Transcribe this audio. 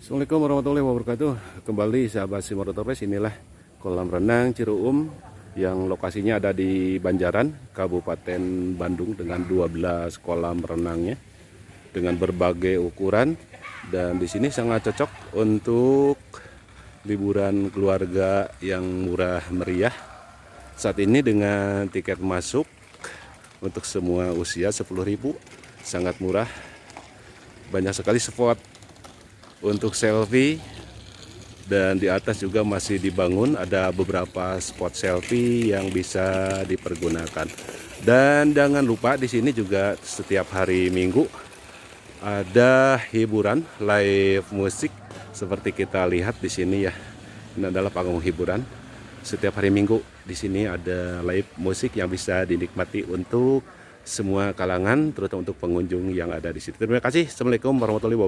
Assalamualaikum warahmatullahi wabarakatuh. Kembali sahabat Simorotopes, inilah kolam renang Ciruum yang lokasinya ada di Banjaran, Kabupaten Bandung, dengan 12 kolam renangnya dengan berbagai ukuran, dan di sini sangat cocok untuk liburan keluarga yang murah meriah. Saat ini dengan tiket masuk untuk semua usia 10.000, sangat murah. Banyak sekali spot untuk selfie, dan di atas juga masih dibangun ada beberapa spot selfie yang bisa dipergunakan. Dan jangan lupa di sini juga setiap hari Minggu ada hiburan live musik seperti kita lihat di sini ya. Ini adalah panggung hiburan. Setiap hari Minggu di sini ada live musik yang bisa dinikmati untuk semua kalangan, terutama untuk pengunjung yang ada di situ. Terima kasih. Assalamualaikum warahmatullahi wabarakatuh.